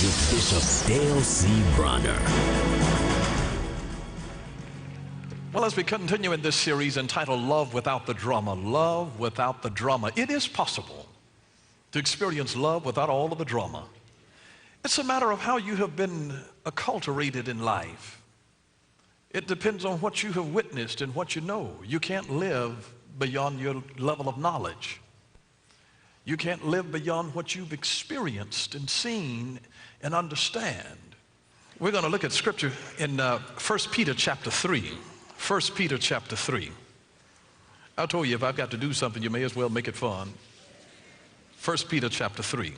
with Bishop Dale C. Bronner. Well, as we continue in this series entitled Love Without the Drama, Love Without the Drama, it is possible to experience love without all of the drama. It's a matter of how you have been acculturated in life. It depends on what you have witnessed and what you know. You can't live beyond your level of knowledge. You can't live beyond what you've experienced and seen and understand. We're going to look at scripture in 1 Peter chapter 3. 1 Peter chapter 3. I told you if I've got to do something, you may as well make it fun. 1 Peter chapter 3.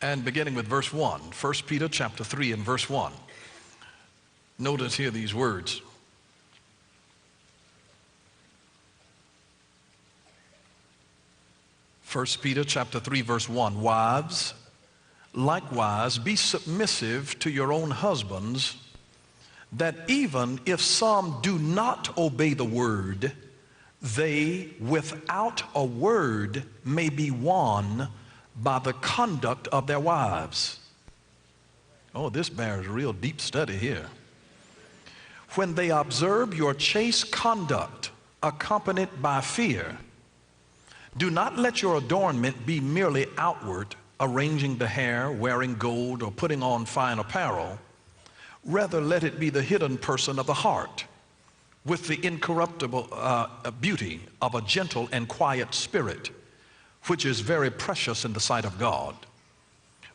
And beginning with verse 1. 1 Peter chapter 3 and verse 1. Notice here these words. First Peter chapter 3 verse 1, wives, likewise be submissive to your own husbands, that even if some do not obey the word, they without a word may be won by the conduct of their wives. Oh, this bears real deep study here. When they observe your chaste conduct accompanied by fear, do not let your adornment be merely outward, arranging the hair, wearing gold, or putting on fine apparel. Rather, let it be the hidden person of the heart, with the incorruptible beauty of a gentle and quiet spirit, which is very precious in the sight of God.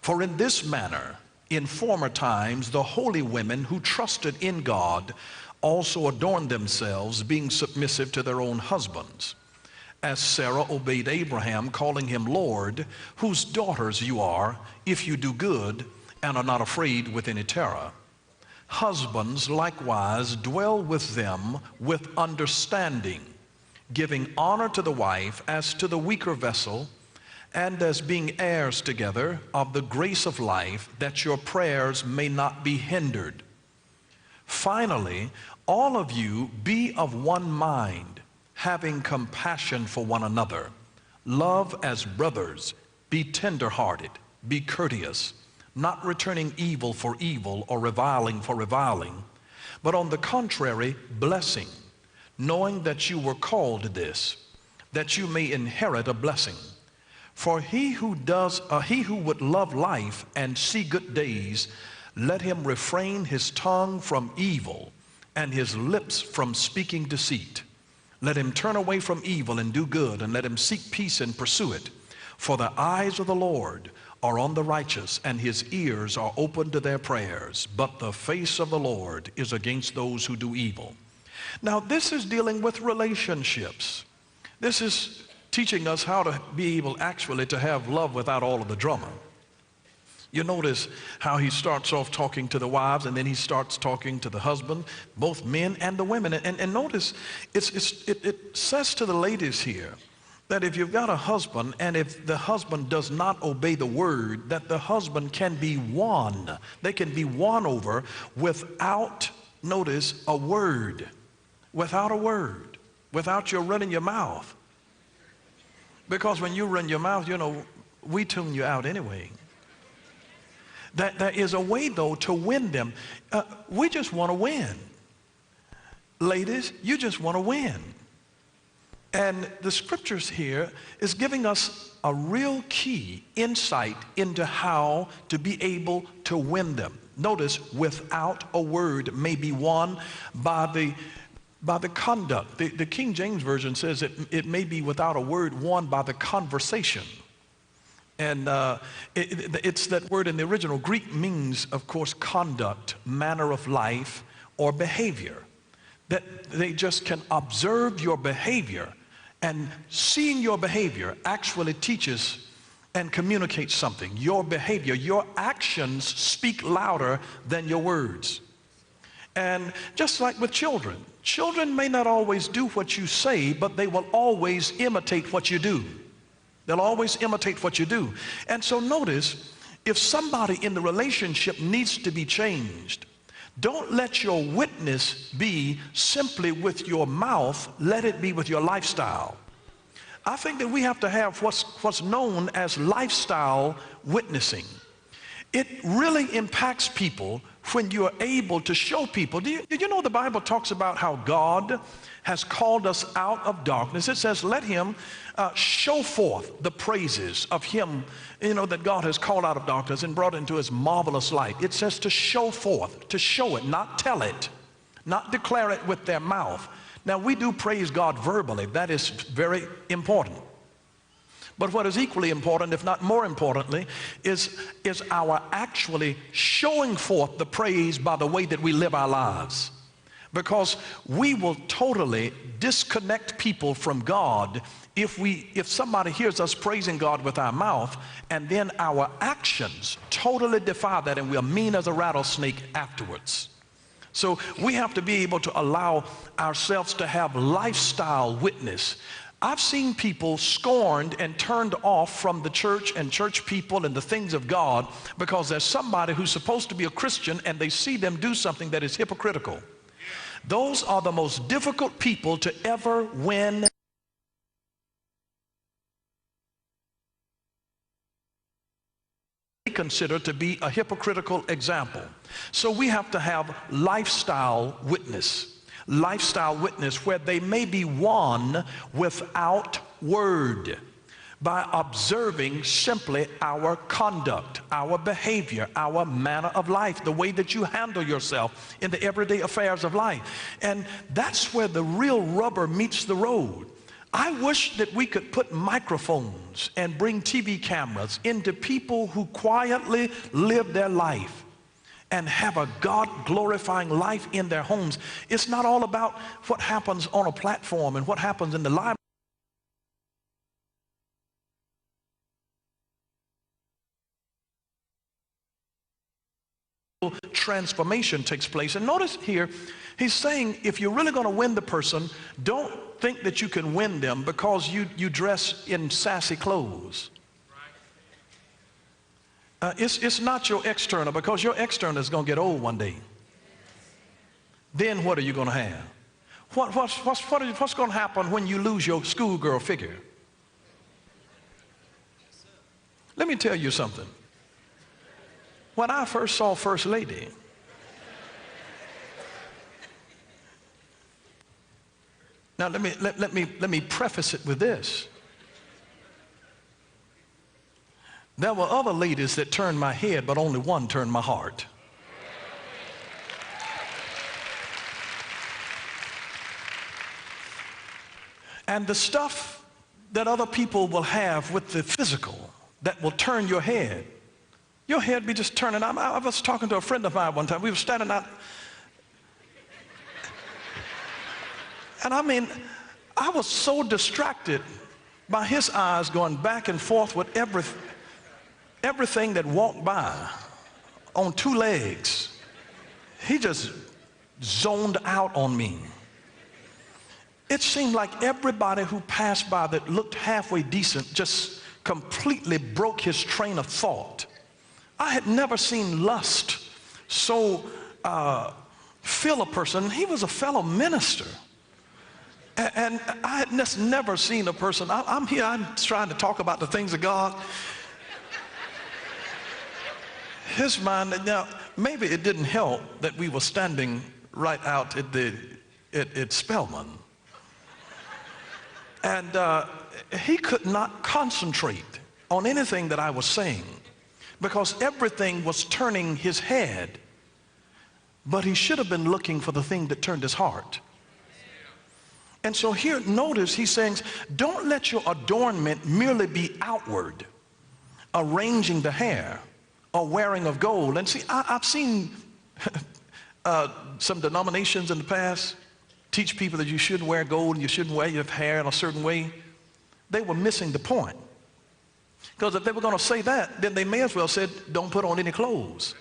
For in this manner, in former times, the holy women who trusted in God also adorned themselves, being submissive to their own husbands, as Sarah obeyed Abraham, calling him Lord, whose daughters you are, if you do good and are not afraid with any terror. Husbands likewise dwell with them with understanding, giving honor to the wife as to the weaker vessel, and as being heirs together of the grace of life, that your prayers may not be hindered. Finally, all of you be of one mind, having compassion for one another. Love as brothers, be tender-hearted, be courteous, not returning evil for evil or reviling for reviling, but on the contrary, blessing, knowing that you were called to this, that you may inherit a blessing. For he who would love life and see good days, let him refrain his tongue from evil and his lips from speaking deceit. Let him turn away from evil and do good, and let him seek peace and pursue it. For the eyes of the Lord are on the righteous, and his ears are open to their prayers. But the face of the Lord is against those who do evil. Now, this is dealing with relationships. This is teaching us how to be able actually to have love without all of the drama. You notice how he starts off talking to the wives, and then he starts talking to the husband, both men and the women. And notice it says to the ladies here that if you've got a husband, and if the husband does not obey the word, that the husband can be won. They can be won over without, notice, a word. Without a word. Without you running your mouth. Because when you run your mouth, you know, we tune you out anyway. That there is a way, though, to win them. We just want to win. Ladies, you just want to win. And the scriptures here is giving us a real key insight into how to be able to win them. Notice, without a word may be won by the conduct. The King James Version says it may be without a word won by the conversation. And it's that word in the original Greek means, of course, conduct, manner of life, or behavior. That they just can observe your behavior, and seeing your behavior actually teaches and communicates something. Your behavior, your actions speak louder than your words. And just like with children, children may not always do what you say, but they will always imitate what you do. They'll always imitate what you do. And so notice, if somebody in the relationship needs to be changed, don't let your witness be simply with your mouth, let it be with your lifestyle. I think that we have to have what's known as lifestyle witnessing. It really impacts people when you are able to show people. Did you know the Bible talks about how God has called us out of darkness? It says, let him show forth the praises of him, that God has called out of darkness and brought into his marvelous light. It says to show forth, to show it, not tell it, not declare it with their mouth. Now, we do praise God verbally. That is very important. But what is equally important, if not more importantly, is our actually showing forth the praise by the way that we live our lives. Because we will totally disconnect people from God if somebody hears us praising God with our mouth and then our actions totally defy that and we're mean as a rattlesnake afterwards. So we have to be able to allow ourselves to have lifestyle witness. I've seen people scorned and turned off from the church and church people and the things of God because there's somebody who's supposed to be a Christian and they see them do something that is hypocritical. Those are the most difficult people to ever win. Consider to be a hypocritical example. So we have to have lifestyle witness where they may be won without word, by observing simply our conduct, our behavior, our manner of life, the way that you handle yourself in the everyday affairs of life. And that's where the real rubber meets the road. I wish that we could put microphones and bring TV cameras into people who quietly live their life and have a God-glorifying life in their homes. It's not all about what happens on a platform and what happens in the library. Transformation takes place. And notice here, he's saying if you're really going to win the person, don't think that you can win them because you dress in sassy clothes. It's not your external, because your external is going to get old one day. Then what are you going to have? What's going to happen when you lose your schoolgirl figure? Let me tell you something. When I first saw First Lady, now let me preface it with this. There were other ladies that turned my head, but only one turned my heart. And the stuff that other people will have with the physical that will turn your head be just turning. I was talking to a friend of mine one time. We were standing out. And I mean, I was so distracted by his eyes going back and forth with everything that walked by on two legs. He just zoned out on me. It seemed like everybody who passed by that looked halfway decent just completely broke his train of thought. I had never seen lust so fill a person. He was a fellow minister. And I had just never seen a person. I'm trying to talk about the things of God. His mind, now, maybe it didn't help that we were standing right out at Spelman. And he could not concentrate on anything that I was saying because everything was turning his head. But he should have been looking for the thing that turned his heart. And so here, notice he's saying, don't let your adornment merely be outward, arranging the hair or wearing of gold. And see, I've seen some denominations in the past teach people that you shouldn't wear gold and you shouldn't wear your hair in a certain way. They were missing the point. Because if they were going to say that, then they may as well said, don't put on any clothes.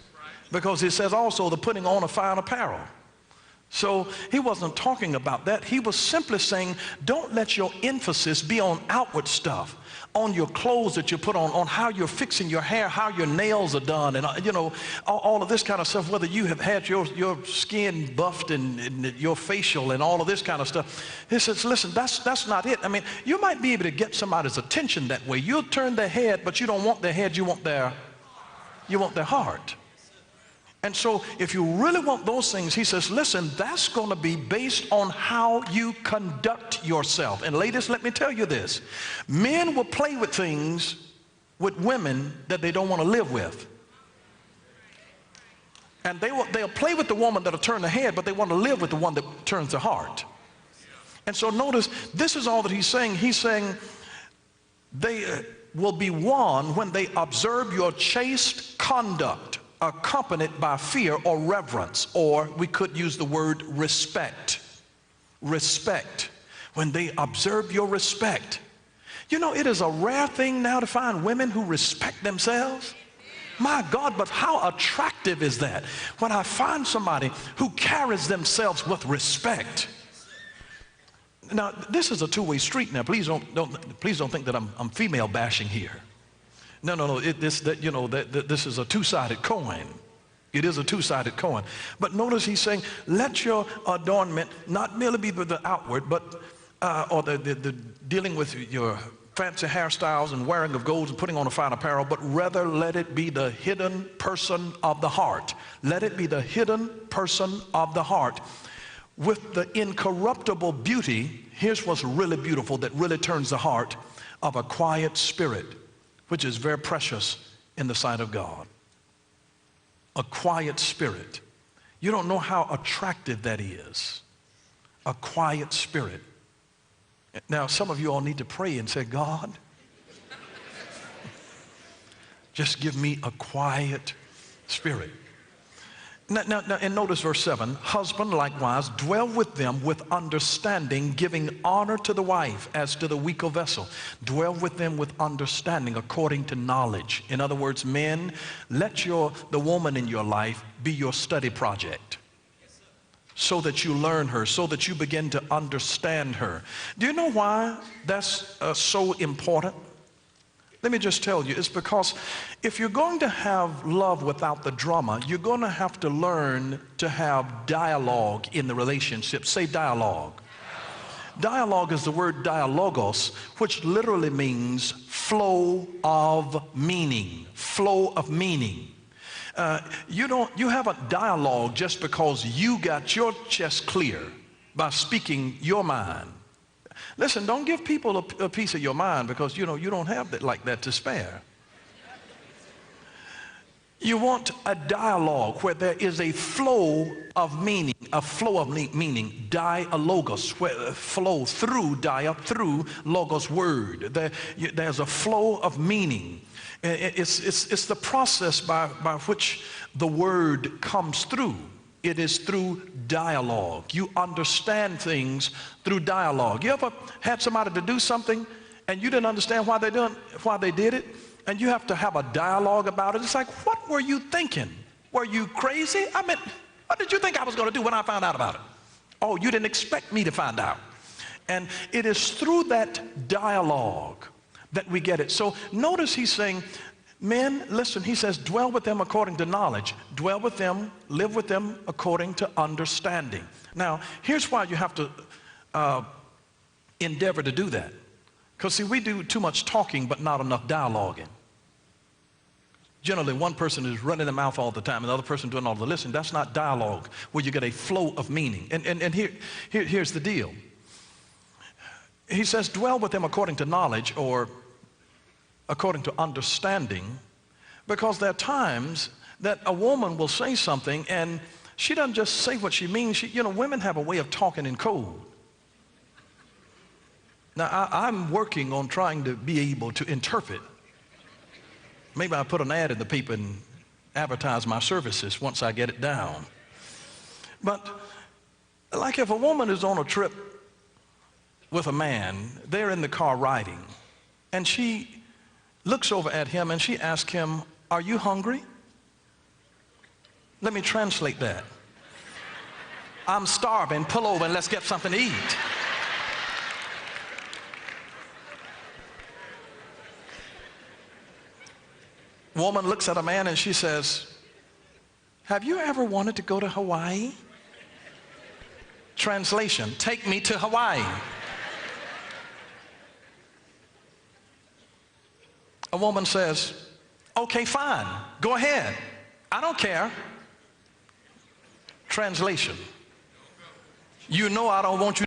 Because it says also the putting on of fine apparel. So he wasn't talking about that. He was simply saying, don't let your emphasis be on outward stuff, on your clothes that you put on how you're fixing your hair, how your nails are done, and you know, all of this kind of stuff, whether you have had your skin buffed and your facial and all of this kind of stuff. He says, listen, that's not it. I mean, you might be able to get somebody's attention that way. You'll turn their head, but you don't want their head, you want their heart. And so if you really want those things, he says, listen, that's going to be based on how you conduct yourself. And ladies, let me tell you this. Men will play with things with women that they don't want to live with. And they'll play with the woman that'll turn the head, but they want to live with the one that turns the heart. And so notice, this is all that he's saying. He's saying they will be won when they observe your chaste conduct, accompanied by fear or reverence, or we could use the word respect. Respect. When they observe your respect. You know, it is a rare thing now to find women who respect themselves. My God, but how attractive is that? When I find somebody who carries themselves with respect. Now, this is a two-way street now. Please don't think that I'm female bashing here. No. This is a two-sided coin. It is a two-sided coin. But notice he's saying, let your adornment not merely be with the outward, but or the dealing with your fancy hairstyles and wearing of gold and putting on a fine apparel, but rather let it be the hidden person of the heart. Let it be the hidden person of the heart. With the incorruptible beauty, here's what's really beautiful that really turns the heart, of a quiet spirit, which is very precious in the sight of God. A quiet spirit. You don't know how attractive that is. A quiet spirit. Now, some of you all need to pray and say, God, just give me a quiet spirit. Now, and notice verse 7, husband likewise dwell with them with understanding, giving honor to the wife as to the weaker vessel. Dwell with them with understanding according to knowledge. In other words, men, let the woman in your life be your study project, so that you learn her, so that you begin to understand her. Do you know why that's so important? Let me just tell you, it's because if you're going to have love without the drama, you're going to have to learn to have dialogue in the relationship. Say dialogue. Dialogue is the word dialogos, which literally means flow of meaning. Flow of meaning. You haven't dialogue just because you got your chest clear by speaking your mind. Listen, don't give people a piece of your mind, because you don't have that like that to spare. You want a dialogue where there is a flow of meaning, dialogos, where flow through through logos word. There's a flow of meaning. It's the process by which the word comes through. It is through dialogue. You understand things through dialogue. You ever had somebody to do something and you didn't understand why they did it, and you have to have a dialogue about it? It's like, what were you thinking? Were you crazy? I mean, what did you think I was going to do when I found out about it? Oh, you didn't expect me to find out. And it is through that dialogue that we get it. So notice he's saying, men, listen, he says, dwell with them according to knowledge. Dwell with them, live with them according to understanding. Now, here's why you have to endeavor to do that. Because, see, we do too much talking but not enough dialoguing. Generally, one person is running their mouth all the time and the other person doing all the listening. That's not dialogue where you get a flow of meaning. And here's the deal. He says, dwell with them according to knowledge, or according to understanding, because there are times that a woman will say something and she doesn't just say what she means. Women have a way of talking in code. Now, I'm working on trying to be able to interpret. Maybe I'll put an ad in the paper and advertise my services once I get it down. But like if a woman is on a trip with a man, they're in the car riding, and she looks over at him and she asks him, are you hungry? Let me translate that. I'm starving. Pull over and let's get something to eat. Woman looks at a man and she says, have you ever wanted to go to Hawaii? Translation, take me to Hawaii. A woman says, okay, fine, go ahead. I don't care. Translation, you know I don't want you.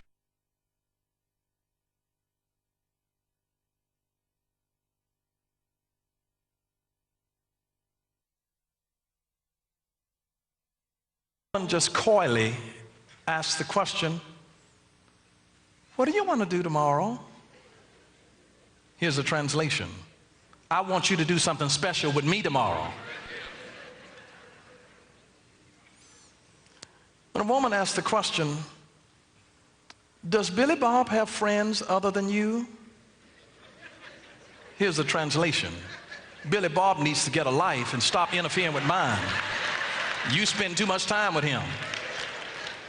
Just coyly asked the question, what do you want to do tomorrow? Here's the translation. I want you to do something special with me tomorrow. When a woman asks the question, does Billy Bob have friends other than you? Here's the translation. Billy Bob needs to get a life and stop interfering with mine. You spend too much time with him.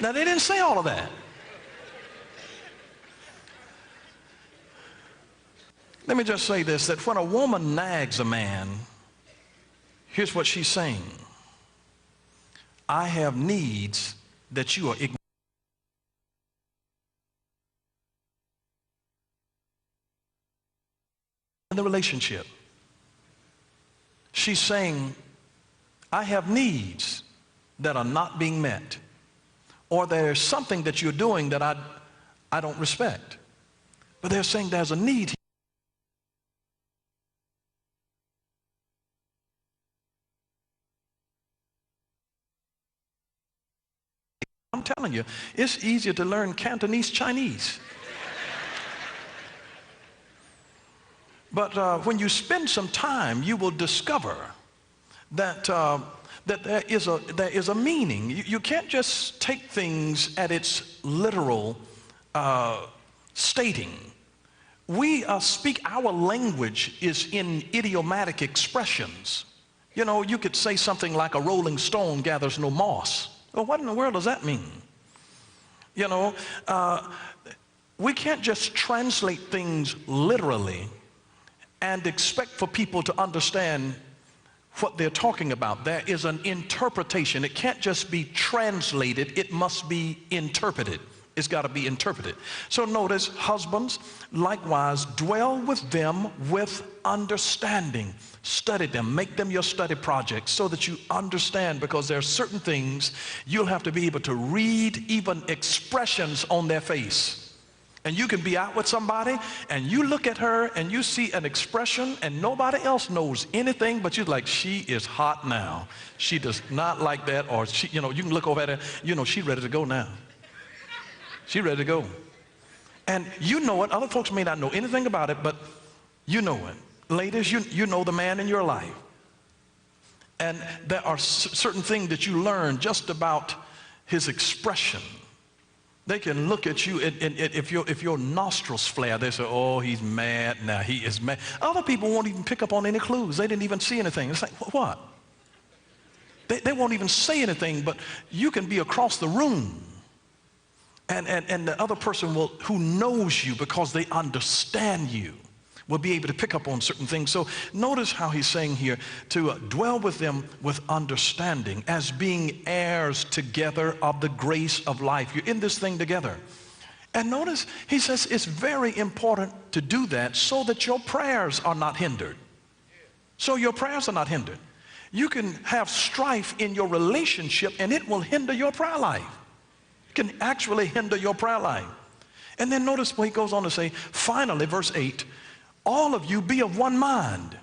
Now, they didn't say all of that. Let me just say this, that when a woman nags a man, here's what she's saying. I have needs that you are ignoring. In the relationship, she's saying, I have needs that are not being met, or there's something that you're doing that I don't respect. But they're saying there's a need. I'm telling you, it's easier to learn Cantonese Chinese. But when you spend some time, you will discover that that there is a meaning. You can't just take things at its literal stating. We speak, our language is in idiomatic expressions. You know, you could say something like a rolling stone gathers no moss. Well, what in the world does that mean? You know, we can't just translate things literally and expect for people to understand what they're talking about. There is an interpretation. It can't just be translated, it must be interpreted. It's got to be interpreted. So notice, husbands, likewise, dwell with them with understanding. Study them, make them your study projects so that you understand, because there are certain things you'll have to be able to read, even expressions on their face. And you can be out with somebody and you look at her and you see an expression and nobody else knows anything, but you're like, she is hot now. She does not like that. Or she, you know, you can look over at her, you know, she's ready to go now. She's ready to go. And you know it. Other folks may not know anything about it, but you know it. Ladies, you know the man in your life. And there are certain things that you learn just about his expression. They can look at you, and if your nostrils flare, they say, oh, he's mad now, he is mad. Other people won't even pick up on any clues. They didn't even see anything. It's like, what? They won't even say anything, but you can be across the room, and the other person who knows you because they understand you, will be able to pick up on certain things. So notice how he's saying here to dwell with them with understanding, as being heirs together of the grace of life. You're in this thing together. And notice he says it's very important to do that so that your prayers are not hindered. So your prayers are not hindered. You can have strife in your relationship and it will hinder your prayer life. It can actually hinder your prayer life. And then notice what he goes on to say, finally, verse 8, all of you be of one mind.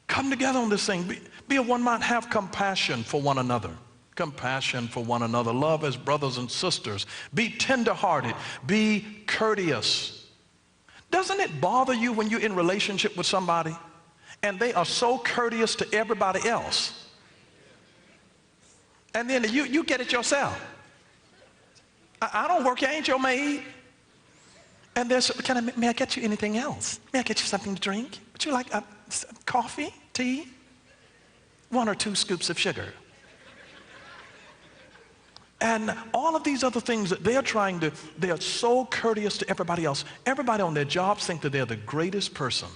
Come together on this thing. Be of one mind. Have compassion for one another. Compassion for one another. Love as brothers and sisters. Be tenderhearted. Be courteous. Doesn't it bother you when you're in relationship with somebody and they are so courteous to everybody else? And then you get it yourself. I don't work here. I ain't your maid. And there's, may I get you anything else? May I get you something to drink? Would you like coffee, tea? 1 or 2 scoops of sugar. And all of these other things that they're trying to, they are so courteous to everybody else. Everybody on their jobs think that they're the greatest person.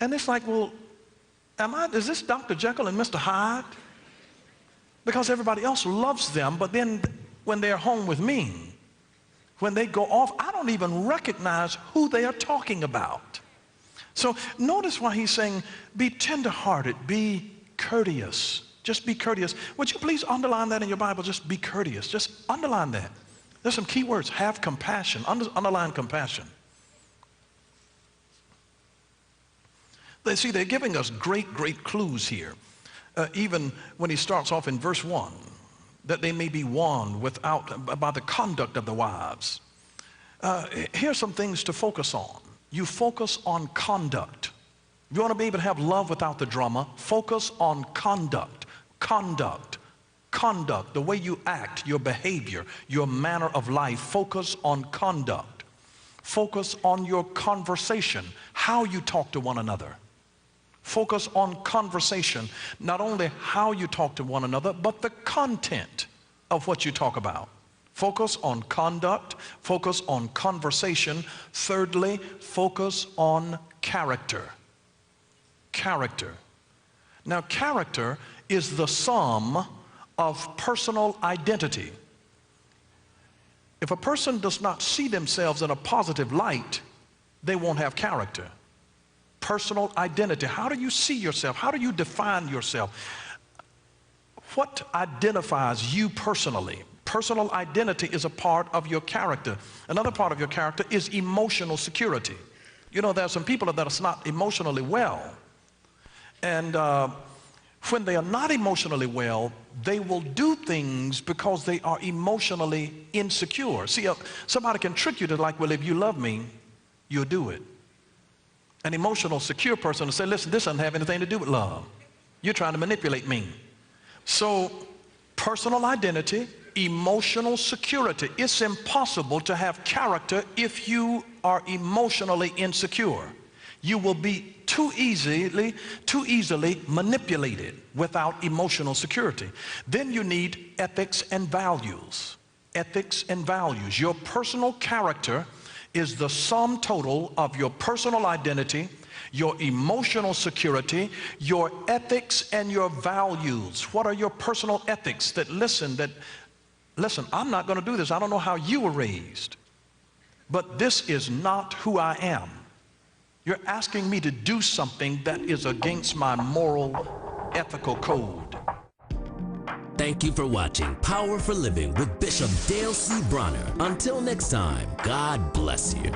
And it's like, well, is this Dr. Jekyll and Mr. Hyde? Because everybody else loves them, but then when they're home with me, when they go off, I don't even recognize who they are talking about. So notice why he's saying, be tenderhearted, be courteous. Just be courteous. Would you please underline that in your Bible? Just be courteous. Just underline that. There's some key words. Have compassion. Underline compassion. They see, they're giving us great, great clues here. Even when he starts off in verse 1, that they may be won by the conduct of the wives. Here's some things to focus on. You focus on conduct. You want to be able to have love without the drama, focus on conduct. Conduct, the way you act, your behavior, your manner of life. Focus on conduct. Focus on your conversation, how you talk to one another. Focus on conversation, not only how you talk to one another, but the content of what you talk about. Focus on conduct, focus on conversation. Thirdly, focus on character. Character. Now, character is the sum of personal identity. If a person does not see themselves in a positive light, they won't have character. Personal identity. How do you see yourself? How do you define yourself? What identifies you personally? Personal identity is a part of your character. Another part of your character is emotional security. You know, there are some people that are not emotionally well. And when they are not emotionally well, they will do things because they are emotionally insecure. See, somebody can trick you to like, well, if you love me, you'll do it. An emotional secure person will say, listen, this doesn't have anything to do with love. You're trying to manipulate me. So, personal identity, emotional security. It's impossible to have character if you are emotionally insecure. You will be too easily manipulated without emotional security. Then you need ethics and values. Ethics and values. Your personal character is the sum total of your personal identity, your emotional security, your ethics and your values. What are your personal ethics that listen, I'm not going to do this. I don't know how you were raised, but this is not who I am. You're asking me to do something that is against my moral, ethical code. Thank you for watching Power for Living with Bishop Dale C. Bronner. Until next time, God bless you.